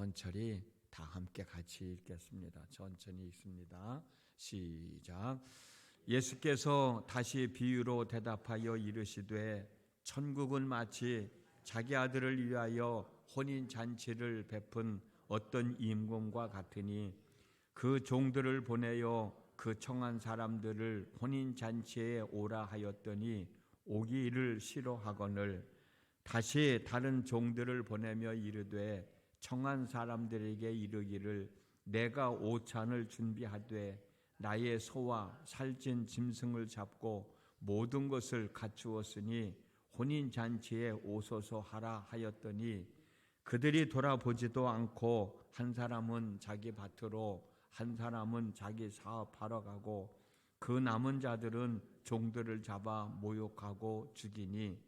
천천히 다 함께 같이 읽겠습니다. 천천히 읽습니다. 시작. 예수께서 다시 비유로 대답하여 이르시되 천국은 마치 자기 아들을 위하여 혼인잔치를 베푼 어떤 임금과 같으니 그 종들을 보내어 그 청한 사람들을 혼인잔치에 오라 하였더니 오기를 싫어하거늘 다시 다른 종들을 보내며 이르되 청한 사람들에게 이르기를 내가 오찬을 준비하되 나의 소와 살찐 짐승을 잡고 모든 것을 갖추었으니 혼인잔치에 오소서 하라 하였더니 그들이 돌아보지도 않고 한 사람은 자기 밭으로 한 사람은 자기 사업하러 가고 그 남은 자들은 종들을 잡아 모욕하고 죽이니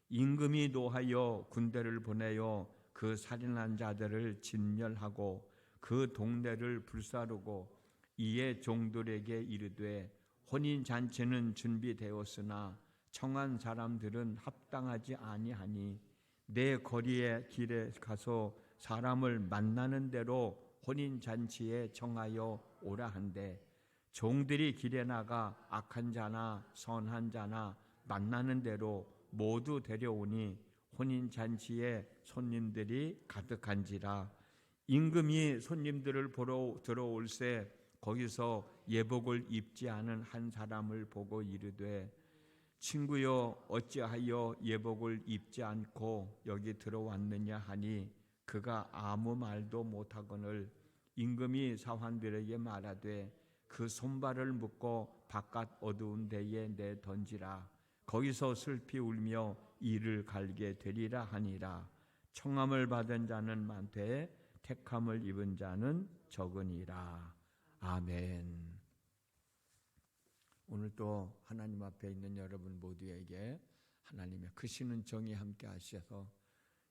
임금이 노하여 군대를 보내어 그 살인한 자들을 진멸하고 그 동네를 불사르고 이에 종들에게 이르되 혼인잔치는 준비되었으나 청한 사람들은 합당하지 아니하니 내 거리의 길에 가서 사람을 만나는 대로 혼인잔치에 청하여 오라 한대 종들이 길에 나가 악한 자나 선한 자나 만나는 대로 모두 데려오니 혼인잔치에 손님들이 가득한지라 임금이 손님들을 보러 들어올새 거기서 예복을 입지 않은 한 사람을 보고 이르되 친구여 어찌하여 예복을 입지 않고 여기 들어왔느냐 하니 그가 아무 말도 못하거늘 임금이 사환들에게 말하되 그 손발을 묶고 바깥 어두운 데에 내던지라 거기서 슬피 울며 이를 갈게 되리라 하니라 청함을 받은 자는 많되 택함을 입은 자는 적으니라. 아멘. 오늘 또 하나님 앞에 있는 여러분 모두에게 하나님의 크시는 정이 함께 하셔서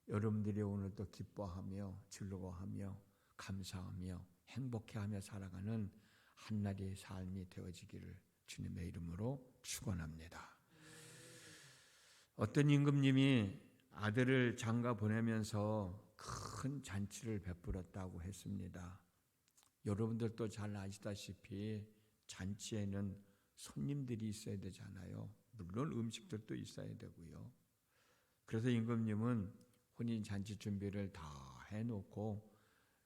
여러분들이 오늘 또 기뻐하며 즐거워하며 감사하며 행복해하며 살아가는 한날의 삶이 되어지기를 주님의 이름으로 축원합니다. 어떤 임금님이 아들을 장가 보내면서 큰 잔치를 베풀었다고 했습니다. 여러분들도 잘 아시다시피 잔치에는 손님들이 있어야 되잖아요. 물론 음식들도 있어야 되고요. 그래서 임금님은 혼인잔치 준비를 다 해놓고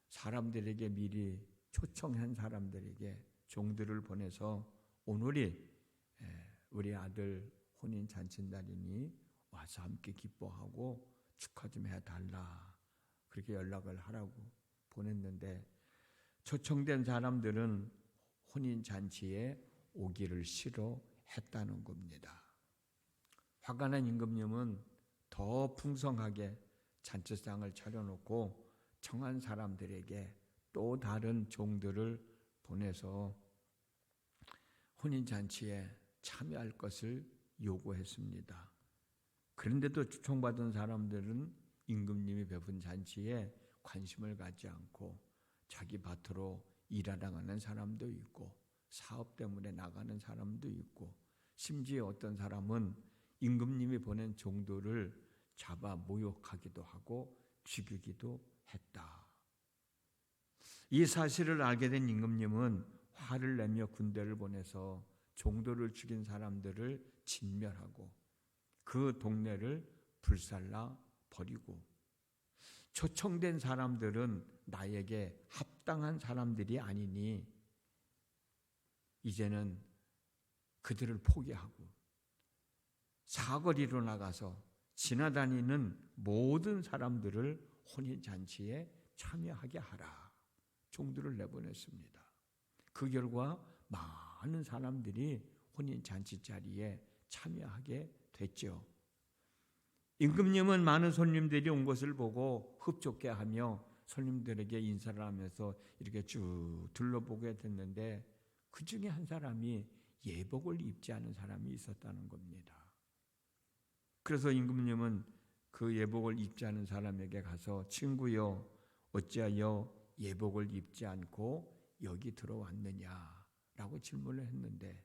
사람들에게 미리 초청한 사람들에게 종들을 보내서 오늘이 우리 아들 혼인잔치 날이니 와서 함께 기뻐하고 축하 좀 해달라 그렇게 연락을 하라고 보냈는데 초청된 사람들은 혼인잔치에 오기를 싫어했다는 겁니다. 화가 난 임금님은 더 풍성하게 잔치상을 차려놓고 청한 사람들에게 또 다른 종들을 보내서 혼인잔치에 참여할 것을 요구했습니다. 그런데도 초청받은 사람들은 임금님이 베푼 잔치에 관심을 갖지 않고 자기 밭으로 일하러 가는 사람도 있고 사업 때문에 나가는 사람도 있고 심지어 어떤 사람은 임금님이 보낸 종들을 잡아 모욕하기도 하고 죽이기도 했다. 이 사실을 알게 된 임금님은 화를 내며 군대를 보내서 종들을 죽인 사람들을 진멸하고 그 동네를 불살라 버리고 초청된 사람들은 나에게 합당한 사람들이 아니니 이제는 그들을 포기하고 사거리로 나가서 지나다니는 모든 사람들을 혼인잔치에 참여하게 하라. 종들을 내보냈습니다. 그 결과 많은 사람들이 혼인잔치 자리에 참여하게 됐죠. 임금님은 많은 손님들이 온 것을 보고 흡족해 하며 손님들에게 인사를 하면서 이렇게 쭉 둘러보게 됐는데 그 중에 한 사람이 예복을 입지 않은 사람이 있었다는 겁니다. 그래서 임금님은 그 예복을 입지 않은 사람에게 가서 친구여 어찌하여 예복을 입지 않고 여기 들어왔느냐라고 질문을 했는데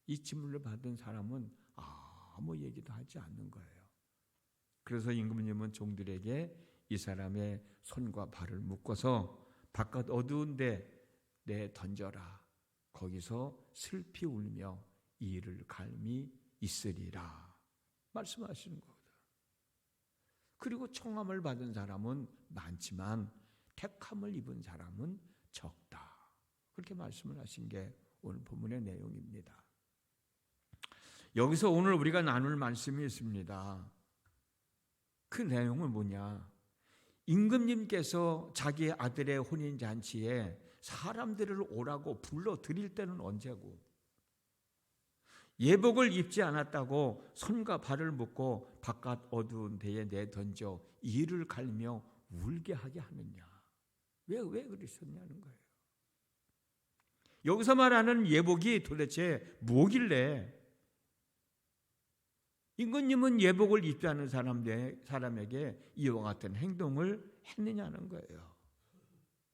이 질문을 받은 사람은 아무 얘기도 하지 않는 거예요. 그래서 임금님은 종들에게 이 사람의 손과 발을 묶어서 바깥 어두운 데 내 던져라. 거기서 슬피 울며 이를 갈미 있으리라 말씀하시는 거거든. 그리고 청함을 받은 사람은 많지만 택함을 입은 사람은 적다. 그렇게 말씀을 하신 게 오늘 본문의 내용입니다. 여기서 오늘 우리가 나눌 말씀이 있습니다. 그 내용은 뭐냐? 임금님께서 자기 아들의 혼인잔치에 사람들을 오라고 불러들일 때는 언제고, 예복을 입지 않았다고 손과 발을 묶고 바깥 어두운 데에 내던져 이를 갈며 울게 하게 하느냐? 왜 그러셨냐는 거예요. 여기서 말하는 예복이 도대체 뭐길래 임금님은 예복을 입지 않은 사람에게 이와 같은 행동을 했느냐는 거예요.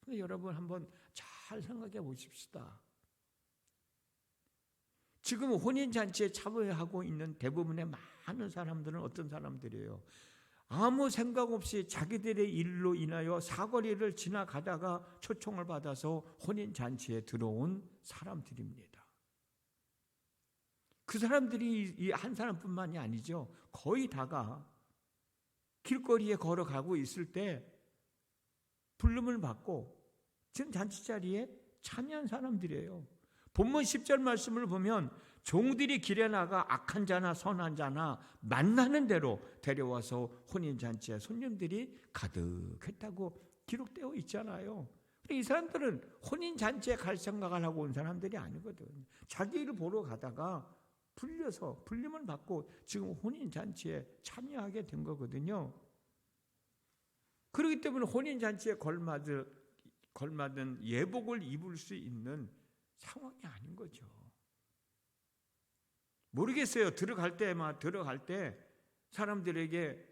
여러분 한번 잘 생각해 보십시다. 지금 혼인잔치에 참여하고 있는 대부분의 많은 사람들은 어떤 사람들이에요? 아무 생각 없이 자기들의 일로 인하여 사거리를 지나가다가 초청을 받아서 혼인잔치에 들어온 사람들입니다. 그 사람들이 이 한 사람뿐만이 아니죠. 거의 다가 길거리에 걸어가고 있을 때 부름을 받고 지금 잔치자리에 참여한 사람들이에요. 본문 10절 말씀을 보면 종들이 길에 나가 악한 자나 선한 자나 만나는 대로 데려와서 혼인잔치에 손님들이 가득했다고 기록되어 있잖아요. 이 사람들은 혼인잔치에 갈 생각을 하고 온 사람들이 아니거든. 자기 일을 보러 가다가 불려서 불림을 받고 지금 혼인잔치에 참여하게 된 거거든요. 그렇기 때문에 혼인잔치에 걸맞은 예복을 입을 수 있는 상황이 아닌 거죠. 모르겠어요. 들어갈 때 사람들에게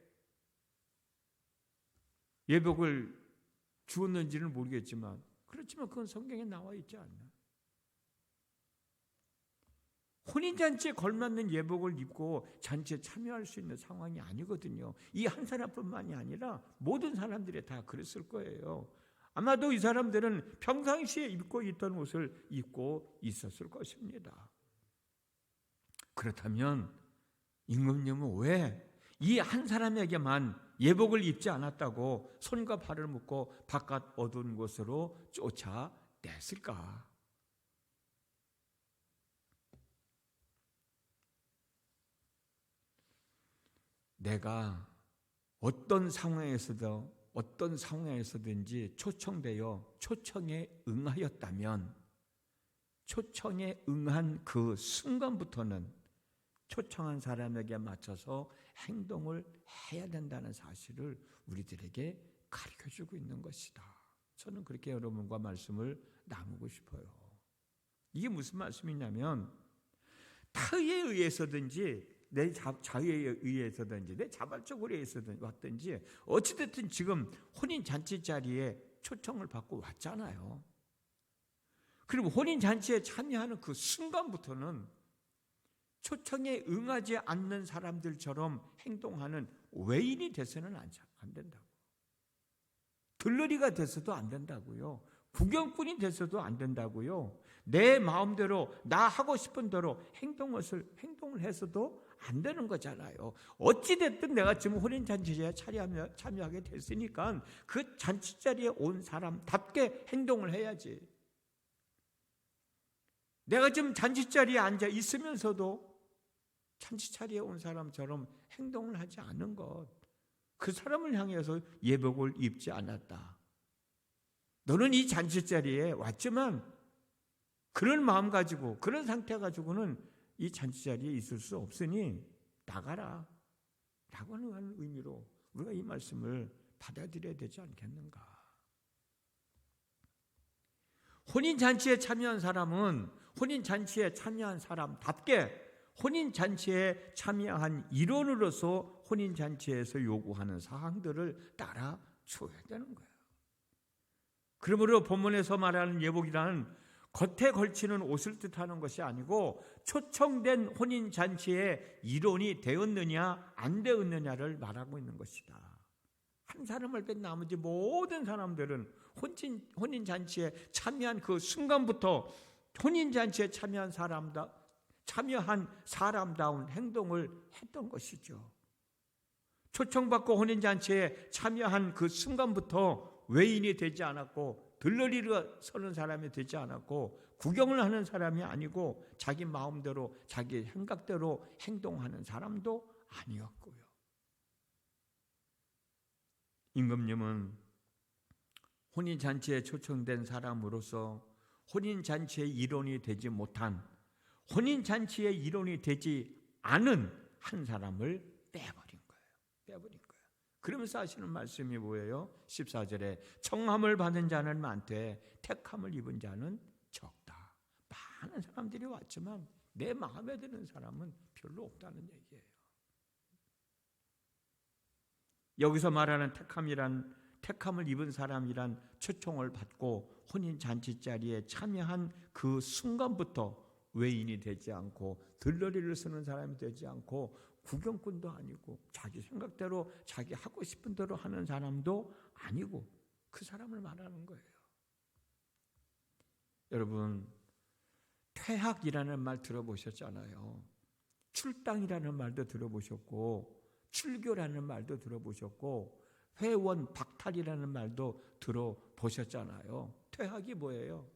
예복을 주었는지는 모르겠지만, 그렇지만 그건 성경에 나와 있지 않나. 혼인잔치에 걸맞는 예복을 입고 잔치에 참여할 수 있는 상황이 아니거든요. 이 한 사람뿐만이 아니라 모든 사람들이 다 그랬을 거예요. 아마도 이 사람들은 평상시에 입고 있던 옷을 입고 있었을 것입니다. 그렇다면 임금님은 왜 이 한 사람에게만 예복을 입지 않았다고 손과 발을 묶고 바깥 어두운 곳으로 쫓아냈을까? 내가 어떤 상황에서든지 초청되어 초청에 응하였다면 초청에 응한 그 순간부터는 초청한 사람에게 맞춰서 행동을 해야 된다는 사실을 우리들에게 가르쳐주고 있는 것이다. 저는 그렇게 여러분과 말씀을 나누고 싶어요. 이게 무슨 말씀이냐면, 타의에 의해서든지 내 자유에 의해서든지 내 자발적으로 왔든지 어찌됐든 지금 혼인잔치 자리에 초청을 받고 왔잖아요. 그리고 혼인잔치에 참여하는 그 순간부터는 초청에 응하지 않는 사람들처럼 행동하는 외인이 돼서는 안 된다고. 들러리가 돼서도 안 된다고요. 구경꾼이 돼서도 안 된다고요. 내 마음대로 나 하고 싶은 대로 행동을 해서도 안 되는 거잖아요. 어찌됐든 내가 지금 혼인잔치에 참여하게 됐으니까 그 잔치자리에 온 사람답게 행동을 해야지. 내가 지금 잔치자리에 앉아 있으면서도 잔치자리에 온 사람처럼 행동을 하지 않은 것, 그 사람을 향해서 예복을 입지 않았다. 너는 이 잔치자리에 왔지만 그런 마음 가지고 그런 상태 가지고는 이 잔치자리에 있을 수 없으니 나가라 라고 하는 의미로 우리가 이 말씀을 받아들여야 되지 않겠는가. 혼인잔치에 참여한 사람은 혼인잔치에 참여한 사람답게 혼인잔치에 참여한 일원으로서 혼인잔치에서 요구하는 사항들을 따라 줘야 되는 거예요. 그러므로 본문에서 말하는 예복이라는 겉에 걸치는 옷을 뜻하는 것이 아니고 초청된 혼인잔치의 일원이 되었느냐 안 되었느냐를 말하고 있는 것이다. 한 사람을 뺀 나머지 모든 사람들은 혼인잔치에 참여한 그 순간부터 혼인잔치에 참여한 사람다운 행동을 했던 것이죠. 초청받고 혼인잔치에 참여한 그 순간부터 외인이 되지 않았고 들러리로 서는 사람이 되지 않았고 구경을 하는 사람이 아니고 자기 마음대로 자기 생각대로 행동하는 사람도 아니었고요. 임금님은 혼인잔치에 초청된 사람으로서 혼인잔치의 일원이 되지 못한, 혼인잔치의 일원이 되지 않은 한 사람을 빼버린 거예요. 그러면서 하시는 말씀이 뭐예요? 14절에 청함을 받은 자는 많되 택함을 입은 자는 적다. 많은 사람들이 왔지만 내 마음에 드는 사람은 별로 없다는 얘기예요. 여기서 말하는 택함을 입은 사람이란 초청을 받고 혼인잔치 자리에 참여한 그 순간부터 외인이 되지 않고 들러리를 쓰는 사람이 되지 않고 구경꾼도 아니고 자기 생각대로 자기 하고 싶은 대로 하는 사람도 아니고 그 사람을 말하는 거예요. 여러분, 퇴학이라는 말 들어보셨잖아요. 출당이라는 말도 들어보셨고 출교라는 말도 들어보셨고 회원 박탈이라는 말도 들어보셨잖아요. 퇴학이 뭐예요?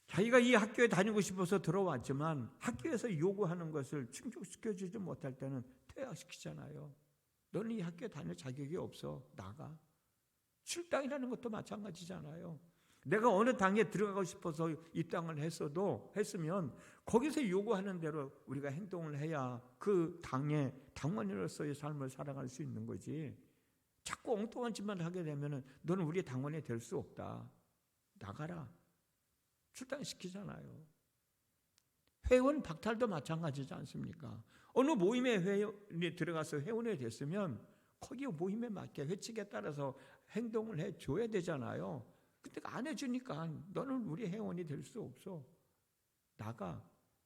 자기가 이 학교에 다니고 싶어서 들어왔지만 학교에서 요구하는 것을 충족시켜주지 못할 때는 퇴학시키잖아요. 너는 이 학교에 다닐 자격이 없어. 나가. 출당이라는 것도 마찬가지잖아요. 내가 어느 당에 들어가고 싶어서 입당을 했으면 거기서 요구하는 대로 우리가 행동을 해야 그 당의 당원으로서의 삶을 살아갈 수 있는 거지. 자꾸 엉뚱한 짓만 하게 되면 너는 우리 당원이 될 수 없다. 나가라. 출당시키잖아요. 회원 박탈도 마찬가지지 않습니까? 어느 모임에 회원이 들어가서 회원이 됐으면 거기 모임에 맞게 회칙에 따라서 행동을 해줘야 되잖아요. 근데 안 해주니까 너는 우리 회원이 될 수 없어. 나가.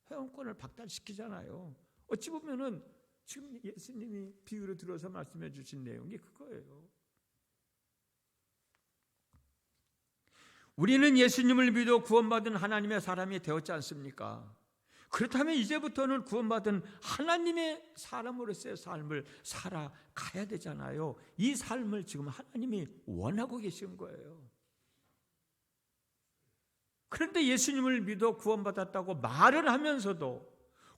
회원권을 박탈시키잖아요. 어찌 보면은 지금 예수님이 비유로 들어서 말씀해 주신 내용이 그거예요. 우리는 예수님을 믿어 구원받은 하나님의 사람이 되었지 않습니까? 그렇다면 이제부터는 구원받은 하나님의 사람으로서의 삶을 살아가야 되잖아요. 이 삶을 지금 하나님이 원하고 계신 거예요. 그런데 예수님을 믿어 구원받았다고 말을 하면서도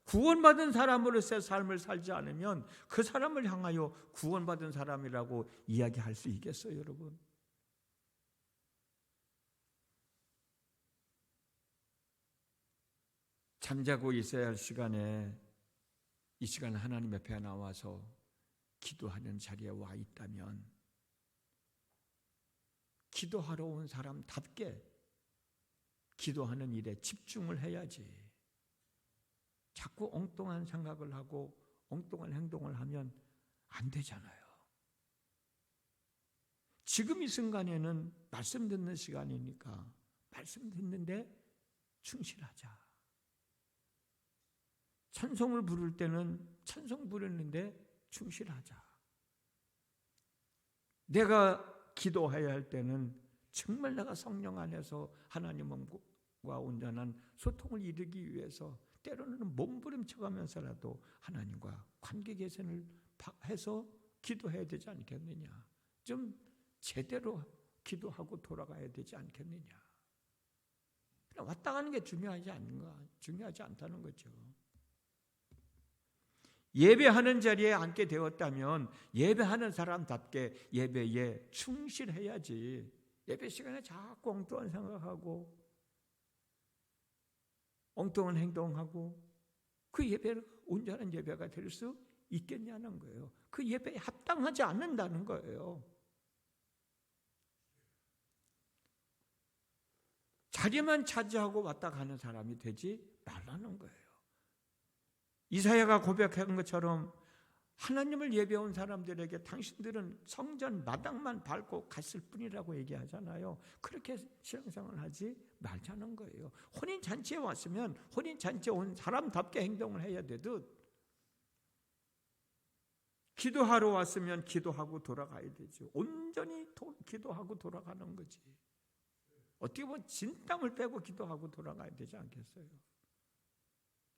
구원받은 사람으로서의 삶을 살지 않으면 그 사람을 향하여 구원받은 사람이라고 이야기할 수 있겠어요, 여러분? 잠자고 있어야 할 시간에 이 시간 하나님 앞에 나와서 기도하는 자리에 와 있다면 기도하러 온 사람답게 기도하는 일에 집중을 해야지. 자꾸 엉뚱한 생각을 하고 엉뚱한 행동을 하면 안 되잖아요. 지금 이 순간에는 말씀 듣는 시간이니까 말씀 듣는데 충실하자. 찬송을 부를 때는 찬송 부르는데 충실하자. 내가 기도해야 할 때는 정말 내가 성령 안에서 하나님과 온전한 소통을 이루기 위해서 때로는 몸부림쳐가면서라도 하나님과 관계 개선을 해서 기도해야 되지 않겠느냐. 좀 제대로 기도하고 돌아가야 되지 않겠느냐. 그냥 왔다 가는 게 중요하지 않다는 거죠. 예배하는 자리에 앉게 되었다면 예배하는 사람답게 예배에 충실해야지. 예배 시간에 자꾸 엉뚱한 생각하고 엉뚱한 행동하고 그 예배는 온전한 예배가 될 수 있겠냐는 거예요. 그 예배에 합당하지 않는다는 거예요. 자리만 차지하고 왔다 가는 사람이 되지 말라는 거예요. 이사야가 고백한 것처럼 하나님을 예배온 사람들에게 당신들은 성전 마당만 밟고 갔을 뿐이라고 얘기하잖아요. 그렇게 신앙생활을 하지 말자는 거예요. 혼인잔치에 왔으면 혼인잔치에 온 사람답게 행동을 해야 되듯 기도하러 왔으면 기도하고 돌아가야 되죠. 온전히 기도하고 돌아가는 거지. 어떻게 보면 진땀을 빼고 기도하고 돌아가야 되지 않겠어요?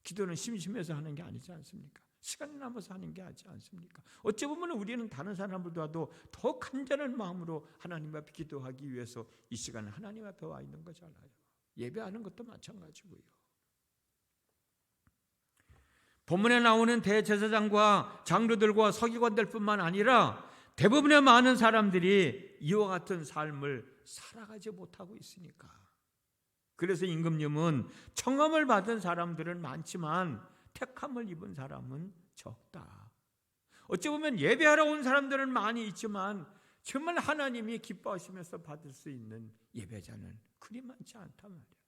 기도는 심심해서 하는 게 아니지 않습니까? 시간이 남아서 하는 게 아니지 않습니까? 어찌 보면 우리는 다른 사람들과도 더 간절한 마음으로 하나님 앞에 기도하기 위해서 이 시간에 하나님 앞에 와 있는 거잖아요. 예배하는 것도 마찬가지고요. 본문에 나오는 대제사장과 장로들과 서기관들뿐만 아니라 대부분의 많은 사람들이 이와 같은 삶을 살아가지 못하고 있으니까. 그래서 임금님은 청함을 받은 사람들은 많지만 택함을 입은 사람은 적다. 어찌 보면 예배하러 온 사람들은 많이 있지만 정말 하나님이 기뻐하시면서 받을 수 있는 예배자는 그리 많지 않단 말이에요.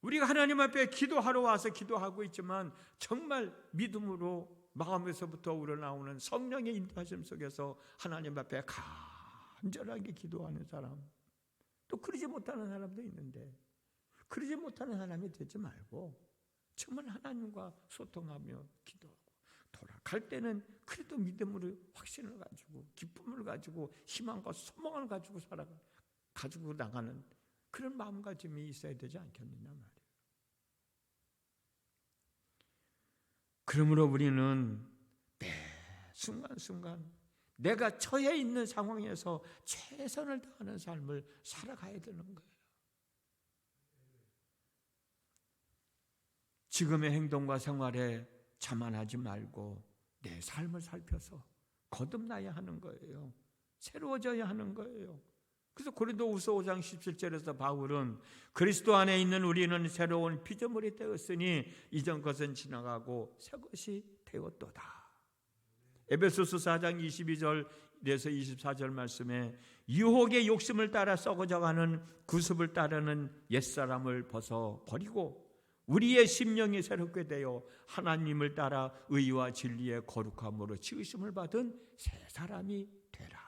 우리가 하나님 앞에 기도하러 와서 기도하고 있지만 정말 믿음으로 마음에서부터 우러나오는 성령의 인도하심 속에서 하나님 앞에 간절하게 기도하는 사람, 또 그러지 못하는 사람도 있는데, 그러지 못하는 사람이 되지 말고 정말 하나님과 소통하며 기도하고 돌아갈 때는 그래도 믿음으로 확신을 가지고 기쁨을 가지고 희망과 소망을 가지고 나가는 그런 마음가짐이 있어야 되지 않겠느냐 말이에요. 그러므로 우리는 매 순간순간 내가 처해 있는 상황에서 최선을 다하는 삶을 살아가야 되는 거예요. 지금의 행동과 생활에 자만하지 말고 내 삶을 살펴서 거듭나야 하는 거예요. 새로워져야 하는 거예요. 그래서 고린도후서 5장 17절에서 바울은 그리스도 안에 있는 우리는 새로운 피조물이 되었으니 이전 것은 지나가고 새 것이 되었도다. 에베소서 4장 22절에서 24절 말씀에 유혹의 욕심을 따라 썩어져가는 구습을 따르는 옛사람을 벗어 버리고 우리의 심령이 새롭게 되어 하나님을 따라 의와 진리의 거룩함으로 지으심을 받은 새 사람이 되라.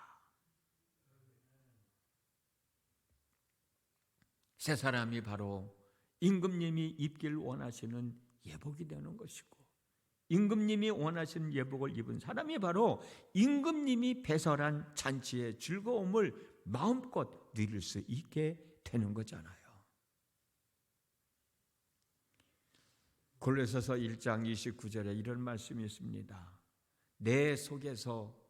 새 사람이 바로 임금님이 입길 원하시는 예복이 되는 것이고, 임금님이 원하시는 예복을 입은 사람이 바로 임금님이 배설한 잔치의 즐거움을 마음껏 누릴 수 있게 되는 거잖아요. 골로새서 1장 29절에 이런 말씀이 있습니다. 내 속에서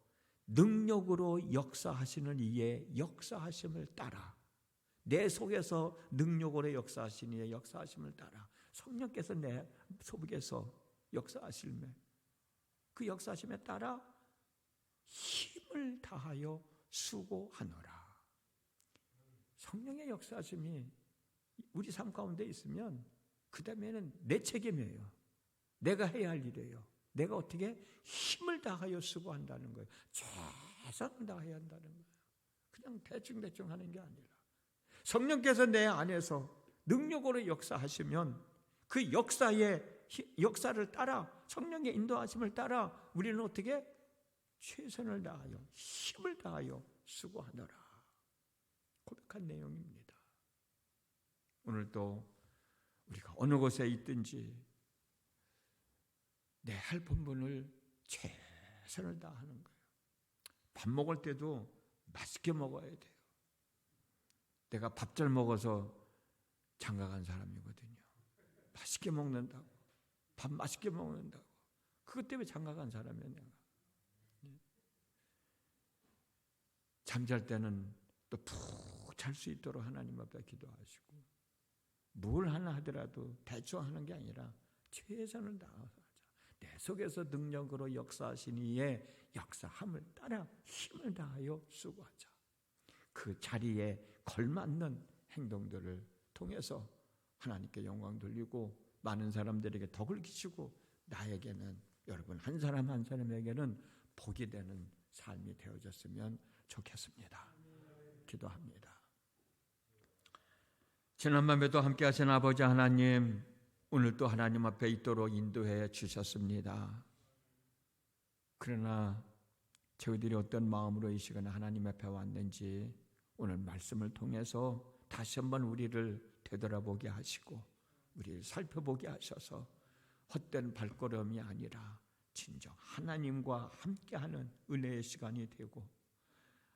능력으로 역사하시는 이의 역사하심을 따라, 내 속에서 능력으로 역사하시는 이의 역사하심을 따라 성령께서 내 속에서 역사하시며 그 역사하심에 따라 힘을 다하여 수고하노라. 성령의 역사하심이 우리 삶 가운데 있으면 그 다음에는 내 책임이에요. 내가 해야 할 일이에요. 내가 어떻게 힘을 다하여 수고한다는 거예요. 최선을 다해야 한다는 거예요. 그냥 대충 하는 게 아니라 성령께서 내 안에서 능력으로 역사하시면 그 역사를 따라, 성령의 인도하심을 따라 우리는 어떻게 최선을 다하여 힘을 다하여 수고하노라 고백한 내용입니다. 오늘도 우리가 어느 곳에 있든지 내 할 본분을 최선을 다하는 거예요. 밥 먹을 때도 맛있게 먹어야 돼요. 내가 밥 잘 먹어서 장가간 사람이거든요. 맛있게 먹는다고, 밥 맛있게 먹는다고, 그것 때문에 장가간 사람이야 내가. 잠잘 때는 또 푹 잘 수 있도록 하나님 앞에 기도하시고, 뭘 하나 하더라도 대충 하는 게 아니라 최선을 다해서 하자. 내 속에서 능력으로 역사하신 이의 역사함을 따라 힘을 다하여 수고하자. 그 자리에 걸맞는 행동들을 통해서 하나님께 영광 돌리고 많은 사람들에게 덕을 끼치고 나에게는, 여러분 한 사람 한 사람에게는 복이 되는 삶이 되어졌으면 좋겠습니다. 기도합니다. 지난밤에도 함께 하신 아버지 하나님, 오늘도 하나님 앞에 있도록 인도해 주셨습니다. 그러나 저희들이 어떤 마음으로 이 시간에 하나님 앞에 왔는지 오늘 말씀을 통해서 다시 한번 우리를 되돌아보게 하시고 우리를 살펴보게 하셔서 헛된 발걸음이 아니라 진정 하나님과 함께하는 은혜의 시간이 되고,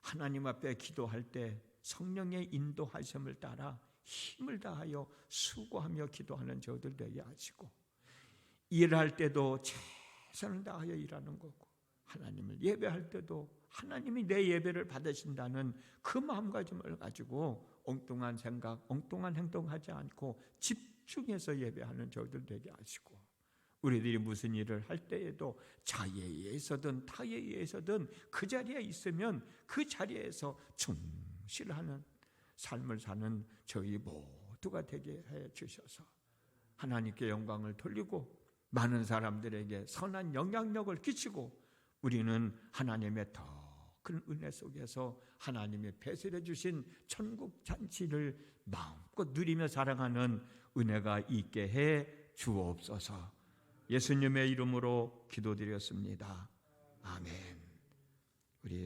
하나님 앞에 기도할 때 성령의 인도하심을 따라 힘을 다하여 수고하며 기도하는 저들 되게 하시고, 일할 때도 최선을 다하여 일하는 거고, 하나님을 예배할 때도 하나님이 내 예배를 받으신다는 그 마음가짐을 가지고 엉뚱한 생각, 엉뚱한 행동하지 않고 집중해서 예배하는 저들 되게 하시고, 우리들이 무슨 일을 할 때에도 자에 의해서든 타에 의해서든 그 자리에 있으면 그 자리에서 충실하는 삶을 사는 저희 모두가 되게 해 주셔서 하나님께 영광을 돌리고 많은 사람들에게 선한 영향력을 끼치고, 우리는 하나님의 더 큰 은혜 속에서 하나님이 배설해 주신 천국 잔치를 마음껏 누리며 살아가는 은혜가 있게 해 주옵소서. 예수님의 이름으로 기도드렸습니다. 아멘. 우리